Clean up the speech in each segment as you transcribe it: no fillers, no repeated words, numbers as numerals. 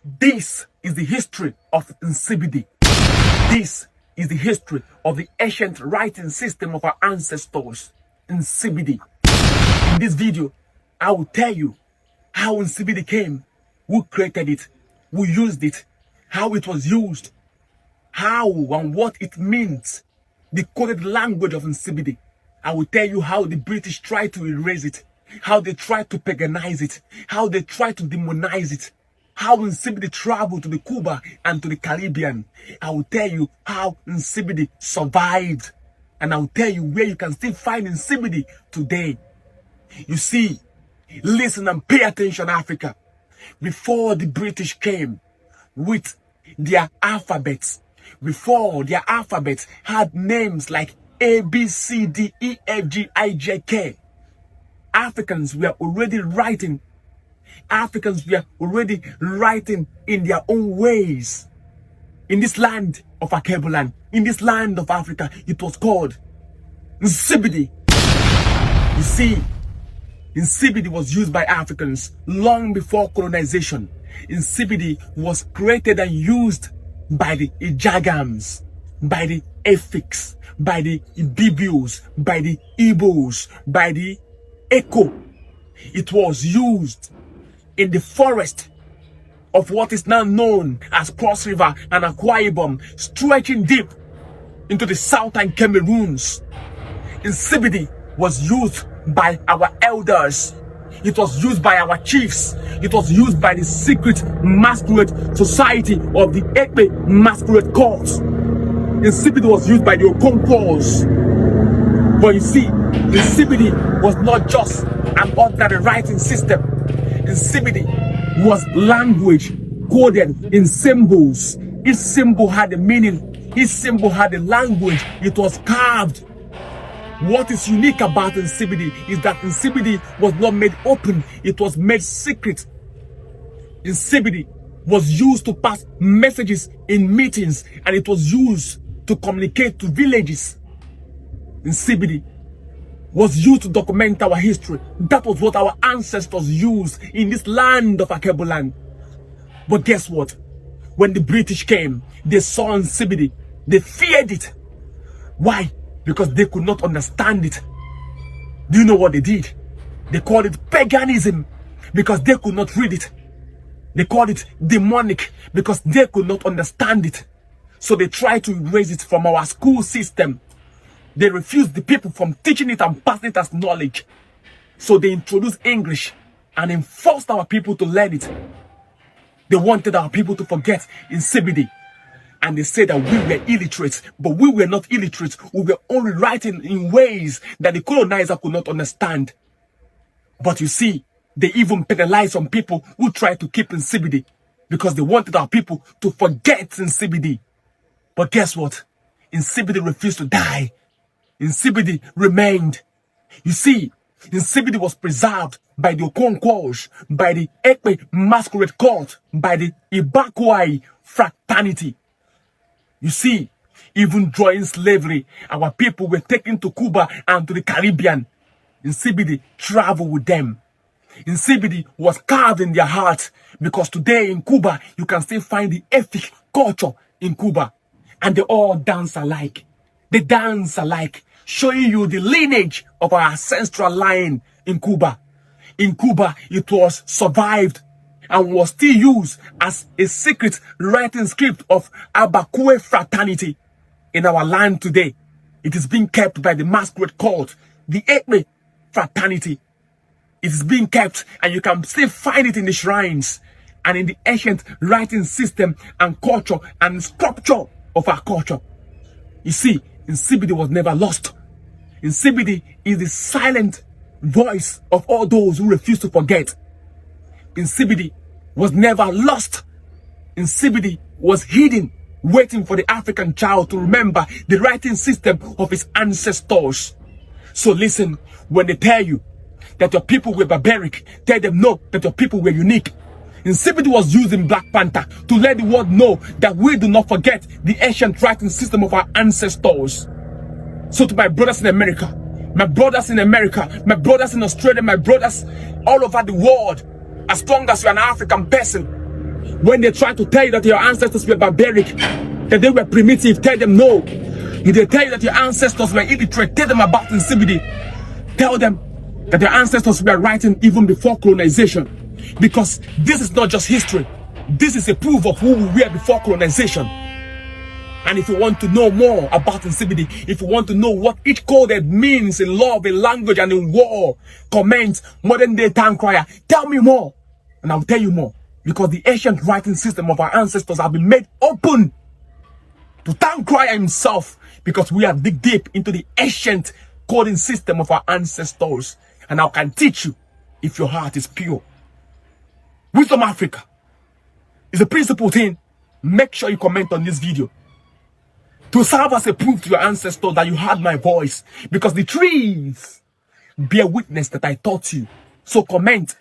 This is the history of NSIBIDI. This is the history of the ancient writing system of our ancestors, NSIBIDI. In this video, I will tell you how NSIBIDI came, who created it, who used it, how it was used, how and what it means, the coded language of NSIBIDI. I will tell you how the British tried to erase it, how they tried to paganize it, how they tried to demonize it, how NSIBIDI traveled to the Cuba and to the Caribbean. I will tell you how NSIBIDI survived, and I will tell you where you can still find NSIBIDI today. You see, listen and pay attention, Africa. Before the British came with their alphabets, before their alphabets had names like A, B, C, D, E, F, G, I, J, K, Africans were already writing. Africans were already writing in their own ways. In this land of Akebuland, in this land of Africa, it was called NSIBIDI. You see, NSIBIDI was used by Africans long before colonization. NSIBIDI was created and used by the Ijagams, by the Efiks, by the Ibibios, by the Igbos, by the Eko. It was used in the forest of what is now known as Cross River and Akwa Ibom, stretching deep into the southern Cameroons. NSIBIDI was used by our elders. It was used by our chiefs. It was used by the secret masquerade society of the Ekpe masquerade cults. NSIBIDI was used by the Okonkos. But you see, NSIBIDI was not just an ordinary writing system. NSIBIDI was language coded in symbols. Each symbol had a meaning. Each symbol had a language. It was carved. What is unique about NSIBIDI is that NSIBIDI was not made open. It was made secret. NSIBIDI was used to pass messages in meetings, and it was used to communicate to villages. NSIBIDI was used to document our history. That was what our ancestors used in this land of Akebuland. But guess what? When the British came, they saw NSIBIDI. They feared it. Why? Because they could not understand it. Do you know what they did? They called it paganism because they could not read it. They called it demonic because they could not understand it. So they tried to erase it from our school system. They refused the people from teaching it and passing it as knowledge. So they introduced English and enforced our people to learn it. They wanted our people to forget NSIBIDI. And they said that we were illiterate, but we were not illiterate. We were only writing in ways that the colonizer could not understand. But you see, they even penalized some people who tried to keep NSIBIDI because they wanted our people to forget NSIBIDI. But guess what? NSIBIDI refused to die. NSIBIDI remained. You see, NSIBIDI was preserved by the Okonkwo's, by the Ekpe masquerade cult, by the Ibakwai fraternity. You see, even during slavery, our people were taken to Cuba and to the Caribbean. NSIBIDI traveled with them. NSIBIDI was carved in their heart because today in Cuba, you can still find the Efik culture in Cuba. And they all dance alike. They dance alike, showing you the lineage of our ancestral line in Cuba. In Cuba, it was survived and was still used as a secret writing script of Abakwe fraternity. In our land today, it is being kept by the masquerade cult, the Ekpe fraternity. It is being kept, and you can still find it in the shrines and in the ancient writing system and culture and sculpture of our culture. You see, NSIBIDI was never lost. NSIBIDI is the silent voice of all those who refuse to forget. NSIBIDI was never lost. NSIBIDI was hidden, waiting for the African child to remember the writing system of his ancestors. So listen, when they tell you that your people were barbaric, tell them no, that your people were unique. NSIBIDI was used in Black Panther to let the world know that we do not forget the ancient writing system of our ancestors. So to my brothers in America, my brothers in America, my brothers in Australia, my brothers all over the world, as long as you're an African person, When they try to tell you that your ancestors were barbaric, that they were primitive, tell them no. If they tell you that your ancestors were illiterate, tell them about NSIBIDI. Tell them that their ancestors were writing even before colonization. Because this is not just history. This is a proof of who we were before colonization. And if you want to know more about NSIBIDI, if you want to know what each coded means in love, in language, and in war, comment modern day town crier. Tell me more, and I'll tell you more. Because the ancient writing system of our ancestors have been made open to town crier himself. Because we have dig deep into the ancient coding system of our ancestors. And I can teach you if your heart is pure. Wisdom Africa is a principal thing. Make sure you comment on this video to serve as a proof to your ancestors that you heard my voice, because the trees bear witness that I taught you. So comment.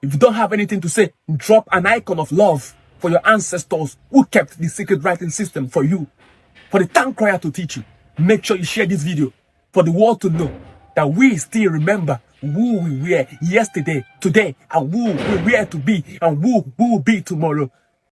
If you don't have anything to say, drop an icon of love for your ancestors who kept the secret writing system for you, for the town crier to teach you. Make sure you share this video for the world to know that we still remember who we were yesterday, today, and who we were to be, and who we will be tomorrow.